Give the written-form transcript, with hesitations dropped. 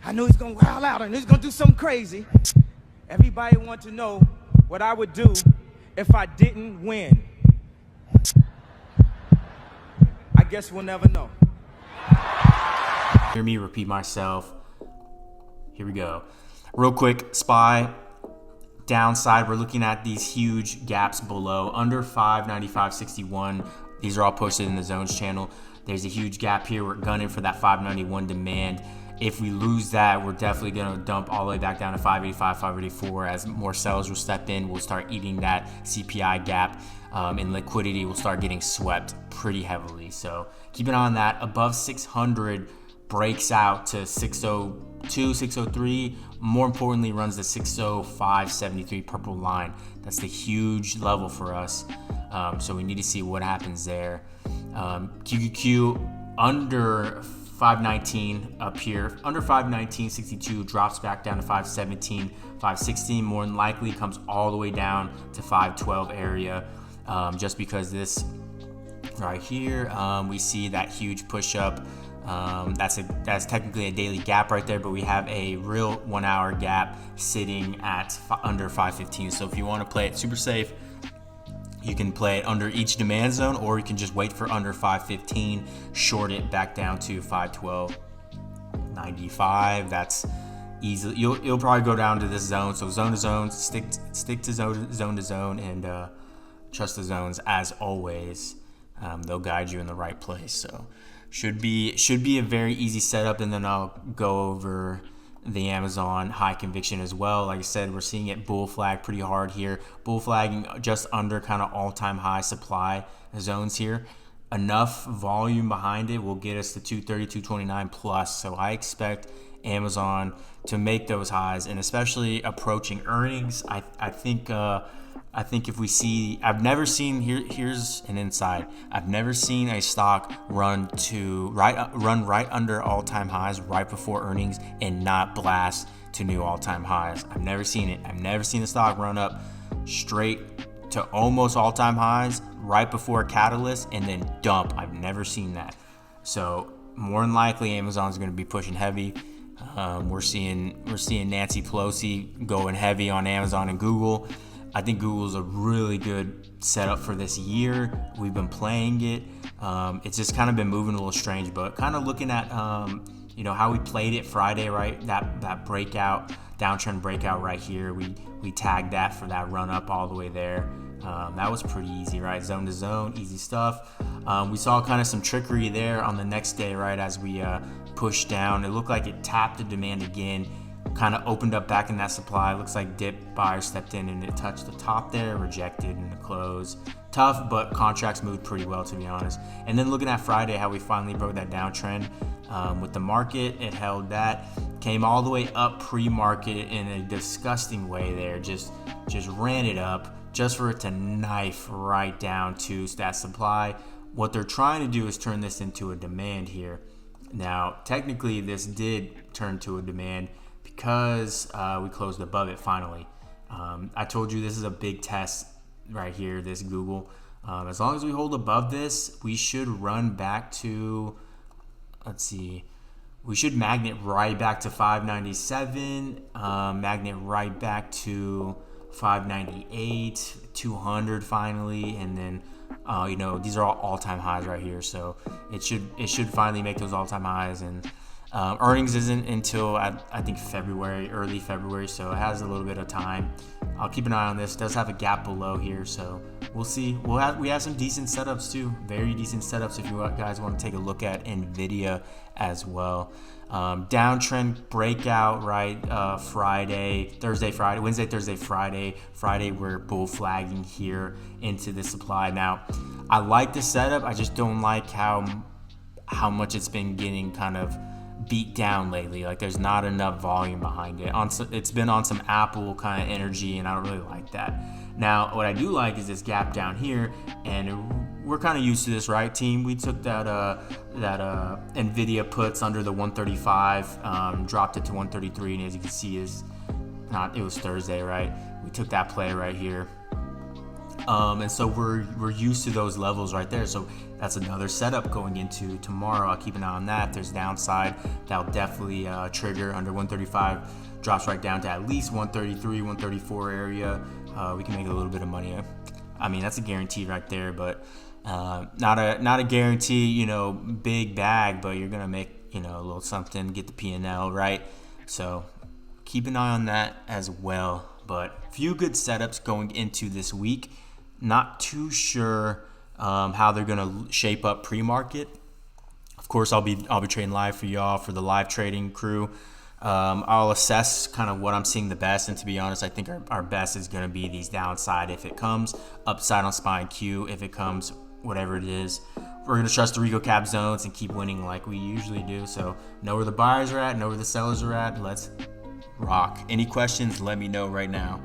I knew he's gonna wild out and he's gonna do something crazy. Everybody want to know what I would do if I didn't win. I guess we'll never know. Hear me repeat myself. Here we go. Real quick, SPY. Downside, we're looking at these huge gaps below, under 595.61. These are all posted in the zones channel. There's a huge gap here. We're gunning for that 591 demand. If we lose that, we're definitely going to dump all the way back down to 585, 584. As more sellers will step in, we'll start eating that CPI gap, and liquidity will start getting swept pretty heavily. So keep an eye on that. Above 600 breaks out to 602, 603. More importantly, runs the 605.73 purple line. That's the huge level for us. So we need to see what happens there. QQQ under 519 up here, under 519.62, drops back down to 517, 516. More than likely comes all the way down to 512 area, just because this right here, we see that huge push up. That's technically a daily gap right there, but we have a real 1 hour gap sitting at under 515. So if you want to play it super safe, you can play it under each demand zone, or you can just wait for under 515, short it back down to 512.95. That's easy. You'll probably go down to this zone. So zone to zone, stick to zone to zone, and trust the zones as always. They'll guide you in the right place. So should be a very easy setup, and then I'll go over the Amazon high conviction as well. Like I said, we're seeing it bull flag pretty hard here. Bull flagging just under kind of all-time high supply zones here. Enough volume behind it will get us to 230, 229 plus. So I expect Amazon to make those highs, and especially approaching earnings. I think if we see, I've never seen, here's an insight. I've never seen a stock run right under all-time highs right before earnings and not blast to new all-time highs. I've never seen it. I've never seen a stock run up straight to almost all-time highs right before a catalyst and then dump. I've never seen that. So more than likely, Amazon's going to be pushing heavy. We're seeing Nancy Pelosi going heavy on Amazon and Google. I think Google's a really good setup for this year. We've been playing it. It's just kind of been moving a little strange, but kind of looking at how we played it Friday, right? That breakout, downtrend breakout right here. We tagged that for that run up all the way there. That was pretty easy, right? Zone to zone, easy stuff. We saw kind of some trickery there on the next day, right? As we pushed down, it looked like it tapped the demand again. Kind of opened up back in that supply. Looks like dip buyer stepped in and it touched the top there, rejected in the close. Tough, but contracts moved pretty well, to be honest. And then looking at Friday, how we finally broke that downtrend with the market. It held that, came all the way up pre-market in a disgusting way there. Just ran it up just for it to knife right down to that supply. What they're trying to do is turn this into a demand here. Now, technically, this did turn to a demand because we closed above it finally. I told you this is a big test right here, this Google. As long as we hold above this, we should run back to, we should magnet right back to 597, magnet right back to 598, 200 finally, and then these are all-time highs right here, so it should finally make those all-time highs. And earnings isn't until I think early February, so it has a little bit of time. I'll keep an eye on this. It does have a gap below here, so we'll see. We have some decent setups too, very decent setups if you guys want to take a look at Nvidia as well. Downtrend breakout, right? Wednesday, Thursday, Friday we're bull flagging here into the supply. Now, I like the setup. I just don't like how much it's been getting kind of beat down lately. Like there's not enough volume behind it. It's been on some Apple kind of energy, and I don't really like that. Now, what I do like is this gap down here, and we're kind of used to this, right, team? We took that Nvidia puts under the 135, dropped it to 133, and as you can see, it was Thursday, right? We took that play right here. And so we're used to those levels right there. So that's another setup going into tomorrow. I'll keep an eye on that. If there's downside, that'll definitely trigger under 135. Drops right down to at least 133, 134 area. We can make a little bit of money. I mean, that's a guarantee right there, but not a guarantee, big bag, but you're gonna make a little something, get the P&L, right? So keep an eye on that as well. But few good setups going into this week. Not too sure how they're gonna shape up pre-market. Of course, I'll be trading live for y'all, for the live trading crew. I'll assess kind of what I'm seeing the best, and to be honest, I think our best is going to be these downside if it comes, upside on SPY and Q if it comes, whatever it is. We're going to trust the Rico Cap zones and keep winning like we usually do. So know where the buyers are at, know where the sellers are at. Let's rock. Any questions, let me know right now.